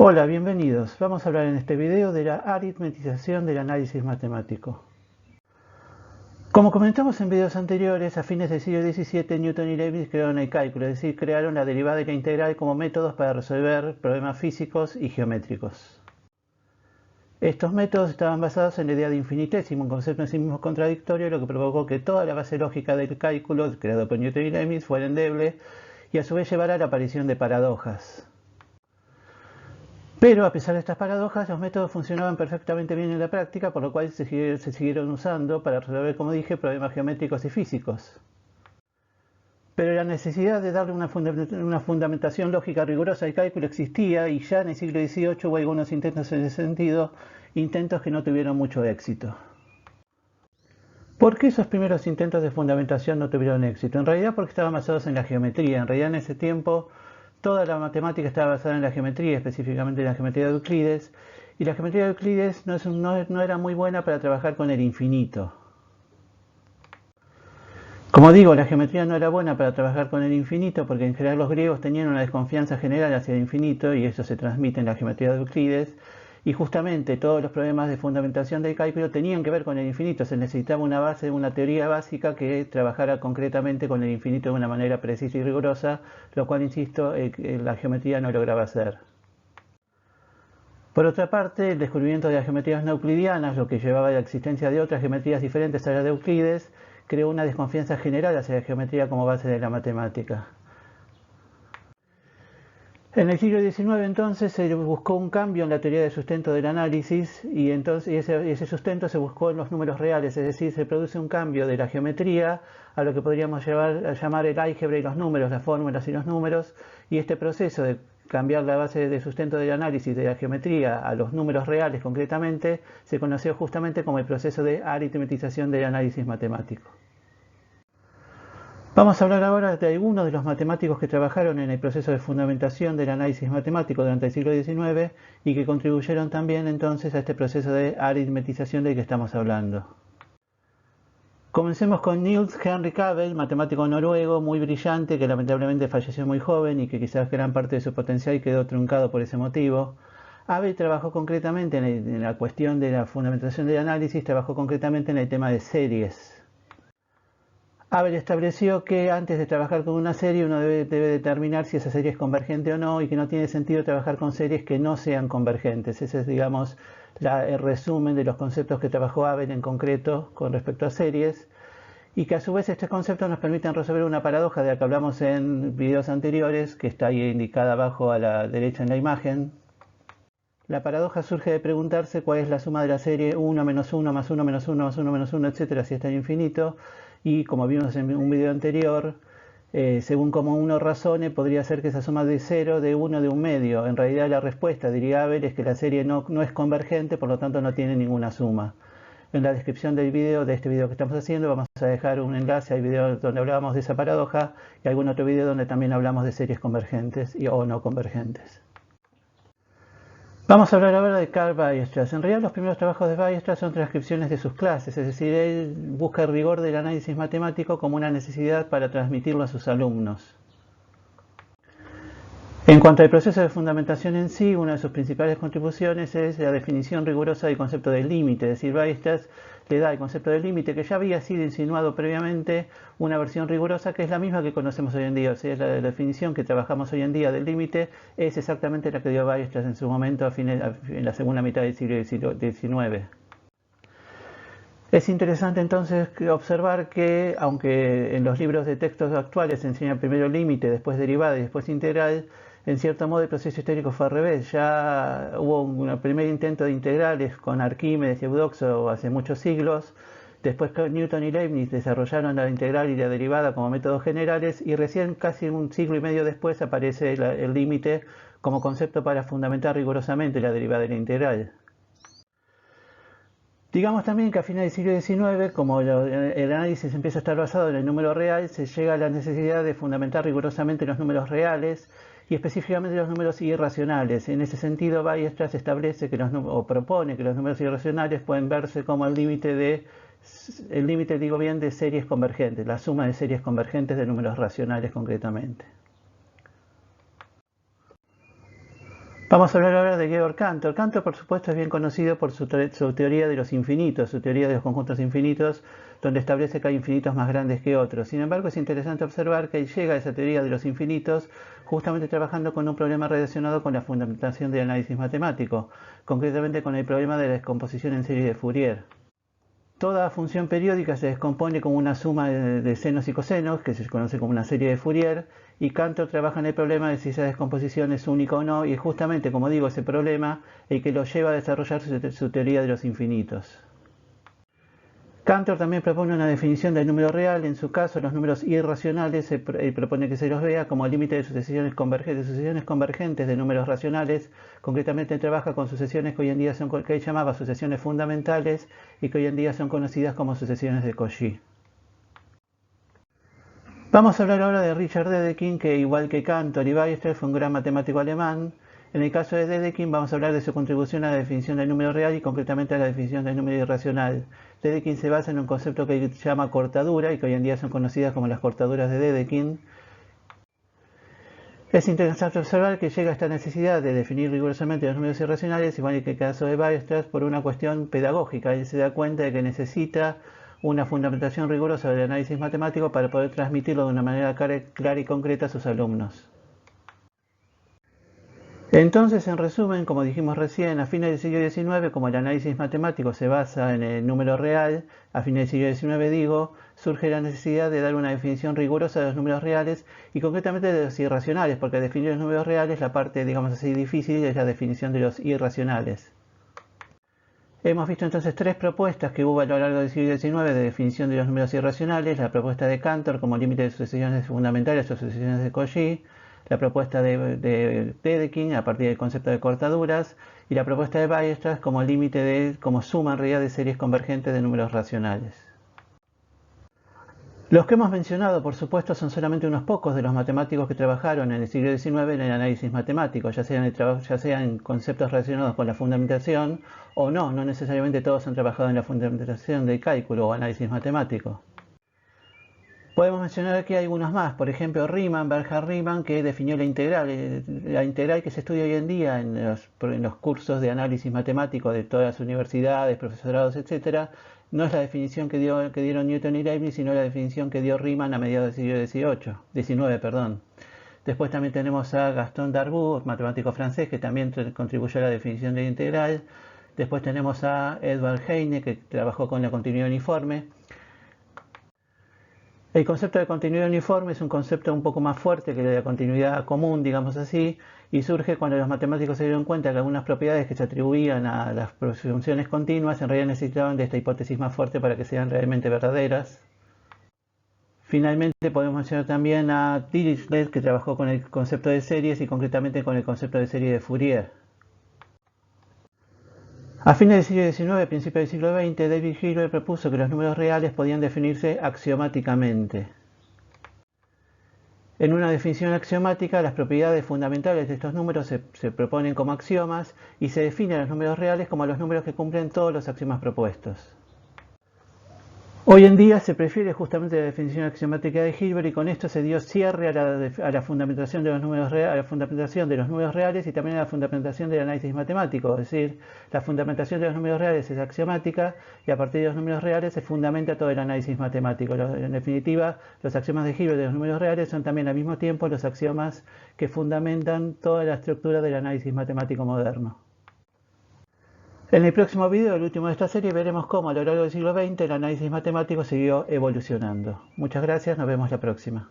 Hola, bienvenidos. Vamos a hablar en este video de la aritmetización del análisis matemático. Como comentamos en videos anteriores, a fines del siglo XVII Newton y Leibniz crearon el cálculo, es decir, crearon la derivada y la integral como métodos para resolver problemas físicos y geométricos. Estos métodos estaban basados en la idea de infinitésimo, un concepto en sí mismo contradictorio, lo que provocó que toda la base lógica del cálculo, creado por Newton y Leibniz, fuera endeble y a su vez llevara a la aparición de paradojas. Pero a pesar de estas paradojas, los métodos funcionaban perfectamente bien en la práctica, por lo cual se siguieron usando para resolver, como dije, problemas geométricos y físicos. Pero la necesidad de darle una fundamentación lógica rigurosa al cálculo existía, y ya en el siglo XVIII hubo algunos intentos en ese sentido, intentos que no tuvieron mucho éxito. ¿Por qué esos primeros intentos de fundamentación no tuvieron éxito? En realidad porque estaban basados en la geometría. En realidad en ese tiempo toda la matemática estaba basada en la geometría, específicamente en la geometría de Euclides, y la geometría de Euclides no era muy buena para trabajar con el infinito. Como digo, la geometría no era buena para trabajar con el infinito porque en general los griegos tenían una desconfianza general hacia el infinito y eso se transmite en la geometría de Euclides. Y justamente todos los problemas de fundamentación del cálculo tenían que ver con el infinito. Se necesitaba una base, una teoría básica que trabajara concretamente con el infinito de una manera precisa y rigurosa, lo cual, insisto, la geometría no lograba hacer. Por otra parte, el descubrimiento de las geometrías no euclidianas, lo que llevaba a la existencia de otras geometrías diferentes a las de Euclides, creó una desconfianza general hacia la geometría como base de la matemática. En el siglo XIX entonces se buscó un cambio en la teoría de sustento del análisis y ese sustento se buscó en los números reales, es decir, se produce un cambio de la geometría a lo que podríamos llamar el álgebra y los números, las fórmulas y los números, y este proceso de cambiar la base de sustento del análisis de la geometría a los números reales concretamente se conoció justamente como el proceso de aritmetización del análisis matemático. Vamos a hablar ahora de algunos de los matemáticos que trabajaron en el proceso de fundamentación del análisis matemático durante el siglo XIX y que contribuyeron también entonces a este proceso de aritmetización del que estamos hablando. Comencemos con Niels Henrik Abel, matemático noruego muy brillante que lamentablemente falleció muy joven y que quizás gran parte de su potencial quedó truncado por ese motivo. Abel trabajó concretamente en la cuestión de la fundamentación del análisis, trabajó concretamente en el tema de series. Abel estableció que antes de trabajar con una serie uno debe determinar si esa serie es convergente o no y que no tiene sentido trabajar con series que no sean convergentes. Ese es, digamos, el resumen de los conceptos que trabajó Abel en concreto con respecto a series y que a su vez estos conceptos nos permiten resolver una paradoja de la que hablamos en videos anteriores, que está ahí indicada abajo a la derecha en la imagen. La paradoja surge de preguntarse cuál es la suma de la serie 1 menos 1 más 1 menos 1 más 1 menos 1, etc. si está en infinito. Y como vimos en un video anterior, según como uno razone, podría ser que esa suma de 0, de 1, de un medio. En realidad la respuesta, diría Abel, es que la serie no es convergente, por lo tanto no tiene ninguna suma. En la descripción del video, de este video que estamos haciendo, vamos a dejar un enlace al video donde hablábamos de esa paradoja y algún otro video donde también hablamos de series convergentes o no convergentes. Vamos a hablar ahora de Carl Weierstrass. En realidad los primeros trabajos de Weierstrass son transcripciones de sus clases, es decir, él busca el rigor del análisis matemático como una necesidad para transmitirlo a sus alumnos. En cuanto al proceso de fundamentación en sí, una de sus principales contribuciones es la definición rigurosa del concepto del límite, es decir, Weierstrass le da el concepto del límite que ya había sido insinuado previamente una versión rigurosa que es la misma que conocemos hoy en día, o sea, la definición que trabajamos hoy en día del límite es exactamente la que dio Weierstrass en su momento en la segunda mitad del siglo XIX. Es interesante entonces observar que, aunque en los libros de textos actuales se enseña primero límite, después derivada y después integral, en cierto modo el proceso histórico fue al revés. Ya hubo un primer intento de integrales con Arquímedes y Eudoxo hace muchos siglos. Después Newton y Leibniz desarrollaron la integral y la derivada como métodos generales y recién casi un siglo y medio después aparece el límite como concepto para fundamentar rigurosamente la derivada y la integral. Digamos también que a finales del siglo XIX, como el análisis empieza a estar basado en el número real, se llega a la necesidad de fundamentar rigurosamente los números reales y específicamente los números irracionales. En ese sentido, Weierstrass establece o propone que los números irracionales pueden verse como el límite de series convergentes, la suma de series convergentes de números racionales concretamente. Vamos a hablar ahora de Georg Cantor. Cantor, por supuesto, es bien conocido por su teoría de los infinitos, su teoría de los conjuntos infinitos, donde establece que hay infinitos más grandes que otros. Sin embargo, es interesante observar que él llega a esa teoría de los infinitos justamente trabajando con un problema relacionado con la fundamentación del análisis matemático, concretamente con el problema de la descomposición en serie de Fourier. Toda función periódica se descompone como una suma de senos y cosenos, que se conoce como una serie de Fourier, y Cantor trabaja en el problema de si esa descomposición es única o no, y es justamente, como digo, ese problema el que lo lleva a desarrollar su teoría de los infinitos. Cantor también propone una definición del número real. En su caso, los números irracionales propone que se los vea como límite de sucesiones convergentes de números racionales. Concretamente trabaja con sucesiones que hoy en día son, que él llamaba sucesiones fundamentales y que hoy en día son conocidas como sucesiones de Cauchy. Vamos a hablar ahora de Richard Dedekind, que igual que Cantor y Weierstrass fue un gran matemático alemán. En el caso de Dedekind vamos a hablar de su contribución a la definición del número real y concretamente a la definición del número irracional. Dedekind se basa en un concepto que se llama cortadura y que hoy en día son conocidas como las cortaduras de Dedekind. Es interesante observar que llega a esta necesidad de definir rigurosamente los números irracionales, igual que el caso de Weierstrass, por una cuestión pedagógica. Él se da cuenta de que necesita una fundamentación rigurosa del análisis matemático para poder transmitirlo de una manera clara y concreta a sus alumnos. Entonces, en resumen, como dijimos recién, a fines del siglo XIX, como el análisis matemático se basa en el número real, a fines del siglo XIX digo, surge la necesidad de dar una definición rigurosa de los números reales y concretamente de los irracionales, porque definir los números reales, la parte, digamos así, difícil es la definición de los irracionales. Hemos visto entonces tres propuestas que hubo a lo largo del siglo XIX de definición de los números irracionales: la propuesta de Cantor como límite de sucesiones fundamentales o sucesiones de Cauchy, la propuesta de Dedekind a partir del concepto de cortaduras y la propuesta de Weierstrass como límite como suma en realidad de series convergentes de números racionales. Los que hemos mencionado, por supuesto, son solamente unos pocos de los matemáticos que trabajaron en el siglo XIX en el análisis matemático, ya sea en conceptos relacionados con la fundamentación o no necesariamente todos han trabajado en la fundamentación del cálculo o análisis matemático. Podemos mencionar aquí algunos más, por ejemplo Bernhard Riemann, que definió la integral que se estudia hoy en día en los cursos de análisis matemático de todas las universidades, profesorados, etc. No es la definición que dieron Newton y Leibniz, sino la definición que dio Riemann a mediados del siglo XIX. Después también tenemos a Gaston Darboux, matemático francés, que también contribuyó a la definición de la integral. Después tenemos a Edward Heine, que trabajó con la continuidad uniforme. El concepto de continuidad uniforme es un concepto un poco más fuerte que el de la continuidad común, digamos así, y surge cuando los matemáticos se dieron cuenta que algunas propiedades que se atribuían a las funciones continuas en realidad necesitaban de esta hipótesis más fuerte para que sean realmente verdaderas. Finalmente podemos mencionar también a Dirichlet, que trabajó con el concepto de series y concretamente con el concepto de serie de Fourier. A fines del siglo XIX y principios del siglo XX, David Hilbert propuso que los números reales podían definirse axiomáticamente. En una definición axiomática, las propiedades fundamentales de estos números se proponen como axiomas y se definen a los números reales como los números que cumplen todos los axiomas propuestos. Hoy en día se prefiere justamente la definición axiomática de Hilbert y con esto se dio cierre a la fundamentación de los números reales y también a la fundamentación del análisis matemático. Es decir, la fundamentación de los números reales es axiomática y a partir de los números reales se fundamenta todo el análisis matemático. En definitiva, los axiomas de Hilbert de los números reales son también al mismo tiempo los axiomas que fundamentan toda la estructura del análisis matemático moderno. En el próximo video, el último de esta serie, veremos cómo a lo largo del siglo XX el análisis matemático siguió evolucionando. Muchas gracias, nos vemos la próxima.